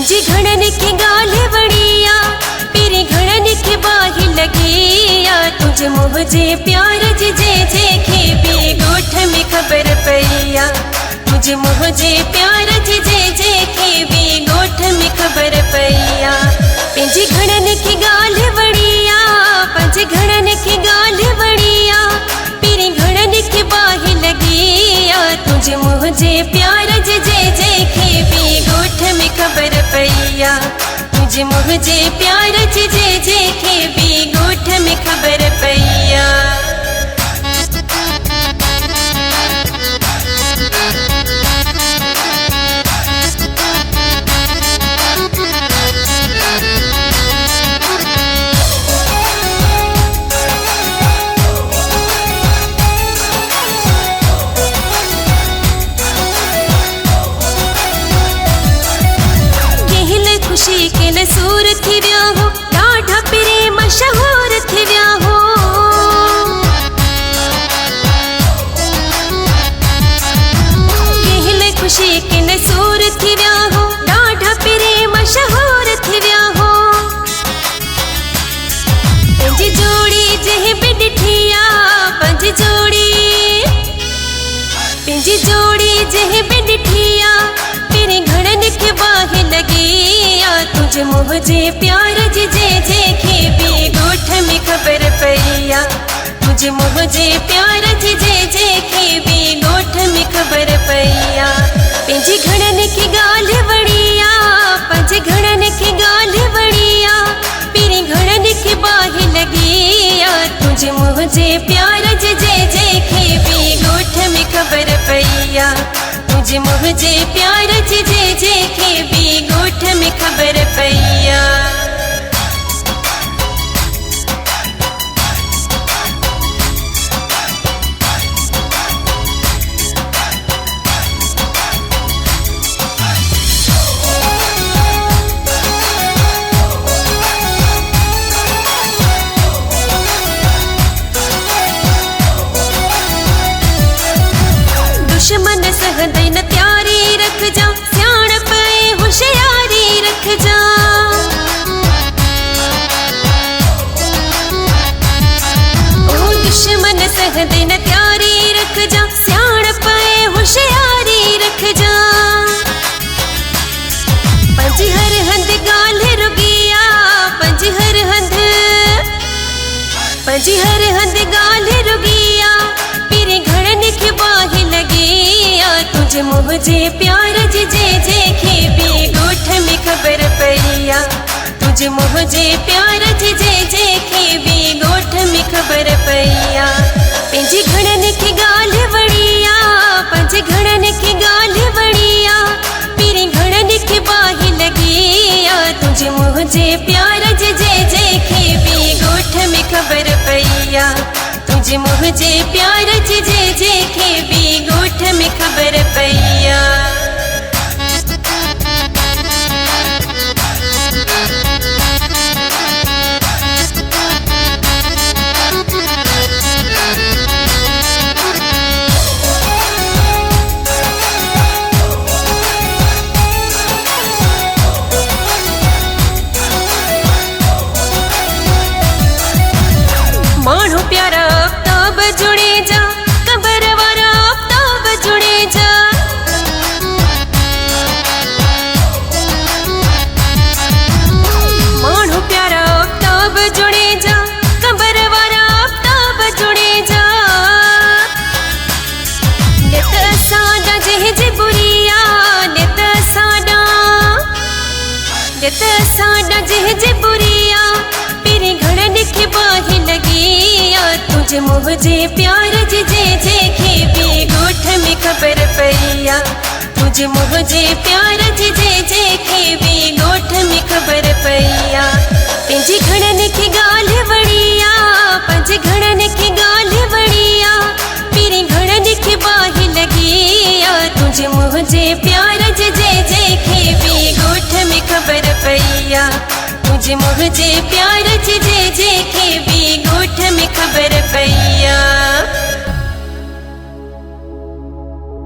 पंहिंजी घणनि खे ॻाल्हि वणी आ, पहिरीं घणनि खे बाहि लॻी आ। तुंहिंजे मुंहिंजे प्यार जी जंहिंखे बि ॻोठ में ख़बर पई आ। तुंहिंजे मुंहिंजे प्यार जी जंहिंखे बि ॻोठ में ख़बर पई आ। पंहिंजी घणनि खे ॻाल्हि वणी आ, पंहिंजे घणनि खे ॻाल्हि वणी आ, पहिरीं घणनि खे बाहि लॻी आ। तुंहिंजे मुंहिंजे प्यार जी जंहिंखे बि ॻोठ में ख़बर पई आ। तुंहिंजे मुंहिंजे प्यार जी जंहिंखे बि ॻोठ में ख़बर पई आ। खुशी के नसूर थी विया हो, ॾाढा पिरे मशहूर थी विया हो। कहले खुशी के नसूर थी विया हो, ॾाढा पिरे मशहूर थी विया हो। पंहिंजी जोड़ी जंहिं बि ॾिठी आ, पंहिंजी जोड़ी जंहिं बि ॾिठी आ, पहिरीं घणनि खे बाहि लॻी आ। तुंहिंजे मुंहिंजे प्यार जी जंहिंखे बि ॻोठ में ख़बर पई आ। तुंहिंजे मुंहिंजे प्यार जी जंहिंखे बि ॻोठ में ख़बर पई आ। पंहिंजी घणनि खे ॻाल्हि वणी आ, पंहिंजे घणनि खे ॻाल्हि वणी आ, पहिरीं घणनि खे बाहि लॻी आ। तुंहिंजे मुंहिंजे प्यार जी जंहिंखे बि ॻोठ में ख़बर पई आ। तुंहिंजे मुंहिंजे प्यार जी जंहिंखे बि ॻोठ में ख़बर पई आ। दुश्मन सहदई न त्यारी रखजा, सियाणप ऐं होशियारी रखजा। ओ दुश्मन सहदई न त्यारी रखजा, सियाणप ऐं होशियारी रखजा। पंहिंजी हर हंध ॻाल्हि रुॻी आ, पंहिंजी हर हंध ॻाल्हि रुॻी आ, पहिरीं घणनि खे बाहि लॻी आ। तुंहिंजे मुंहिंजे प्यार जी जंहिंखे बि ॻोठ में ख़बर पई आ। तुंहिंजे मुंहिंजे प्यार जी जंहिंखे बि ॻोठ में ख़बर पई आ। पंहिंजी घणनि खे ॻाल्हि वणी आ, पंहिंजे घणनि खे ॻाल्हि वणी आ, पहिरीं घणनि खे बाहि लॻी आ। तुंहिंजे मुंहिंजे प्यार जी जंहिंखे बि ॻोठ में ख़बर पई आ। तुंहिंजे मुंहिंजे प्यार जी जंहिंखे बि ॻोठ में ख़बर पई आ। माण्हू प्यारा आफ्ताब जुड़े जा, कबर वारा आफ्ताब जुड़े जा। माण्हू प्यारा आफ्ताब जुड़े जा, कबर वारा आफ्ताब जुड़े जा। नित साडा जंहिंजी बुरी आ, नित साडा जंहिंजी बुरी आ, पहिरीं घणनि खे बाहि लॻी आ। तुंहिंजे मुंहिंजे प्यार जी जंहिंखे बि ॻोठ में ख़बर पई आ। तुंहिंजे मुंहिंजे प्यार जी जंहिंखे बि ॻोठ में ख़बर पई आ। पंहिंजी घणनि खे ॻाल्हि वणी आ, पंहिंजे घणनि खे ॻाल्हि वणी आ, पहिरीं घणनि खे बाहि लॻी आ। तुंहिंजे मुंहिंजे प्यार जी जंहिंखे बि ॻोठ में ख़बर पई आ। तुंहिंजे मुंहिंजे प्यार जी